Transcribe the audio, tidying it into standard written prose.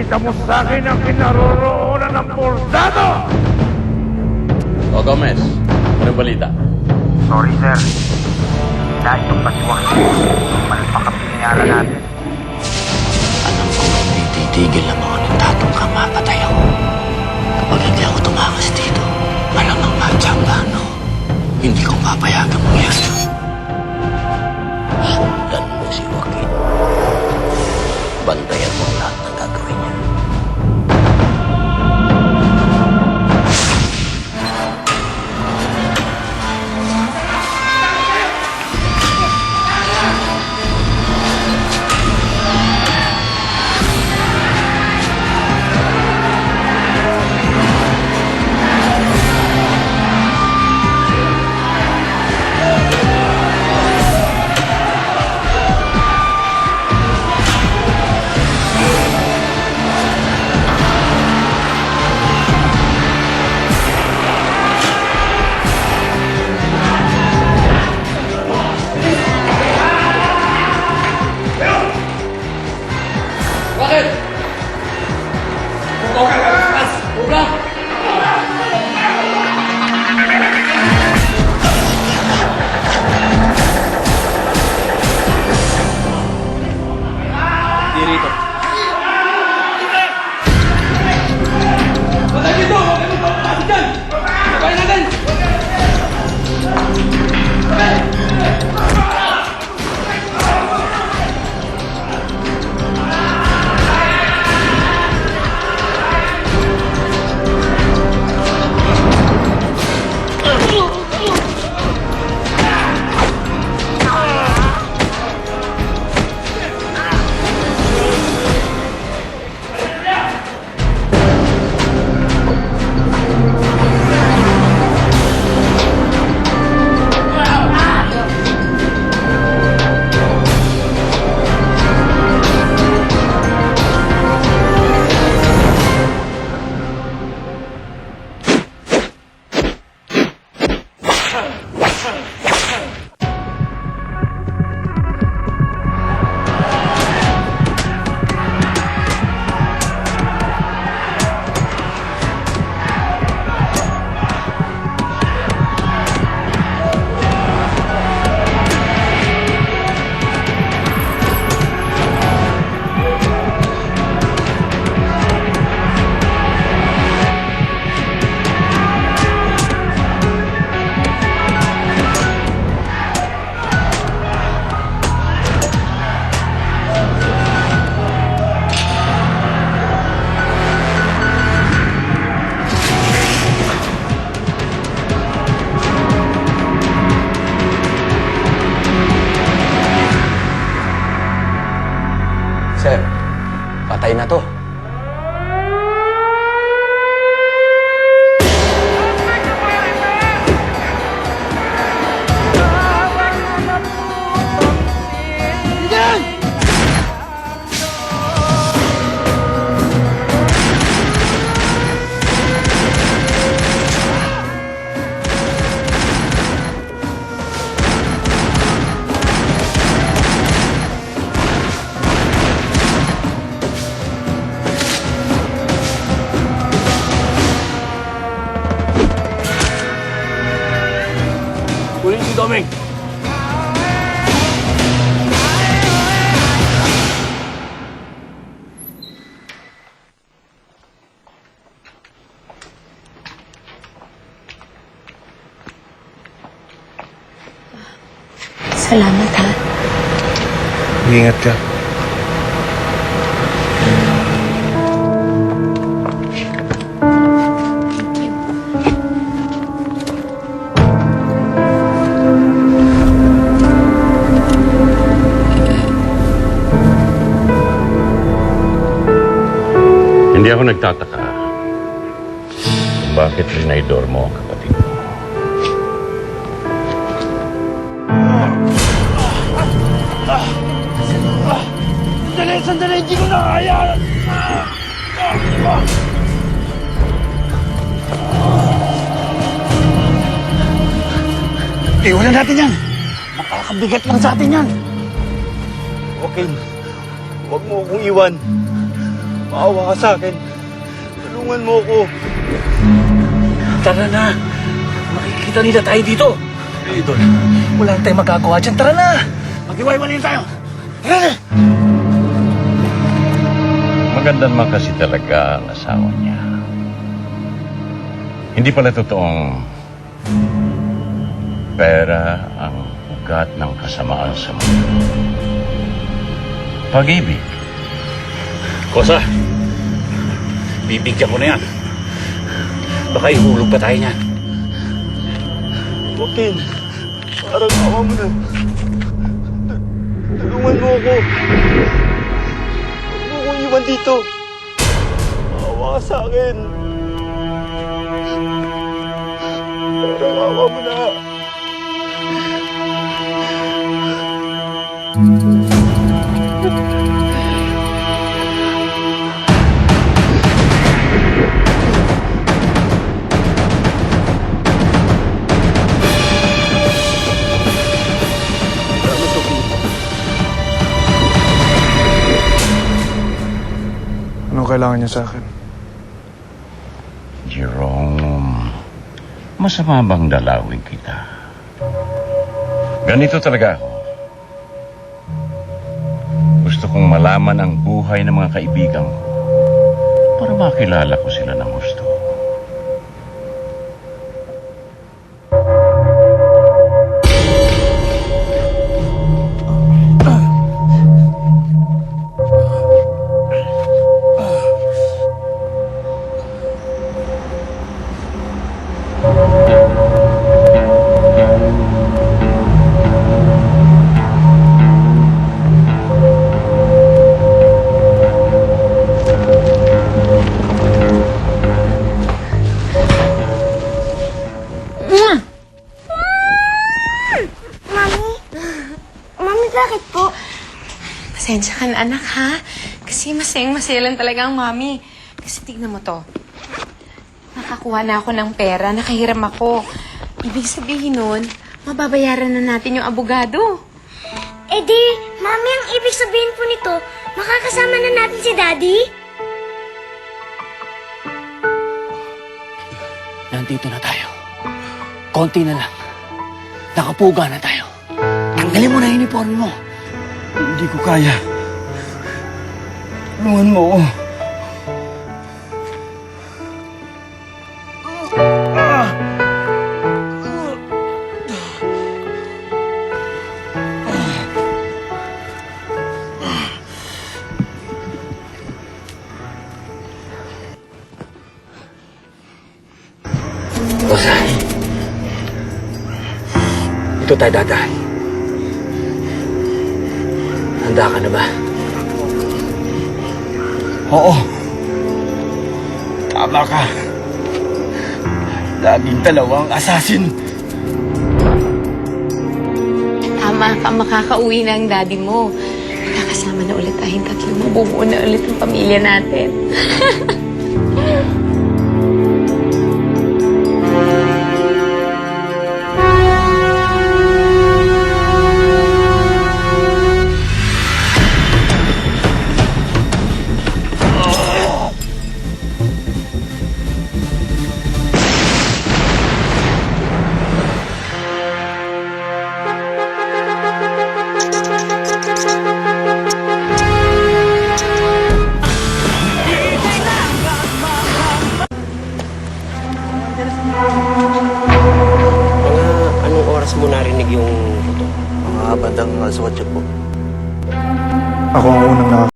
Ipakita mo sa akin ang kinaroroonan ng porsado! O Gomez, anong balita? Sorry, sir. Dahil itong pasiwang malpak ang pinayaran natin. Alam kong hindi titigil ang mga nagtatong kang mapatay ako. Kapag hindi ako tumakas dito, malamang matsambahan ako. Hindi ko papayagan mo yan. Sundan mo si Joaquin. Bantayan mo ang lahat ng gagawin niya. Bakit? Bukaw ka lang! Bubra! Di rito. Patay dito! Huwag kami papapasok dyan! Sabay natin! Sir, patay na to. Kunin si Doming! Salamat, ha? Ingat ka. Hindi ako nagtataka kung bakit rinaidor mo ang kapatid mo. Sandali! Hindi ko na kaya! Iwanan natin yan! Nakakabigat lang sa atin yan! Okay. Huwag mo akong iwan. Maawa ka sa akin. Tulungan mo ko. Tara na. Makikita nila tayo dito. Idol, wala na tayong magagawa dyan. Tara na. Mag-iwaiwalayin tayo. Tara na. Maganda naman kasi talaga ang asawa niya. Hindi pala totoong pera ang ugat ng kasamaan sa mundo. Pag-ibig. Kosa, bibigyan ko na yan. Baka ihulog pa tayo niyan. Joaquin, parang awa mo na. Tulungan mo ako. Huwag mo akong iwan dito. Maawa ka sa akin. Parang awa mo na. Anong kailangan niya sa akin? Jerome, masama bang dalawin kita? Ganito talaga ako. Gusto kong malaman ang buhay ng mga kaibigan ko para makilala ko sila ng gusto. Mami, bakit po? Pasensya ka na, anak, ha? Kasi masayang-masaya lang talaga ang mami. Kasi tignan mo to. Nakakuha na ako ng pera, nakahiram ako. Ibig sabihin nun, mababayaran na natin yung abogado. Eh di, Mami, ang ibig sabihin po nito, makakasama na natin si Daddy? Nandito na tayo. Konti na lang. Nakapuga na tayo. Tanggalin mo na yung uniforme mo. Hindi ko kaya. Tulungan mo ako. Kosa, ito tayo dadaan. Handa ka na ba? Oo. Tama ka. Laging dalawang asasin. Tama ka, makakauwi na ang daddy mo. Makakasama na ulit tayong tatlo. Mabubuo na ulit ang pamilya natin. Anong oras mo narinig yung puto? Mga bandang alas 8 po. Ako ang unang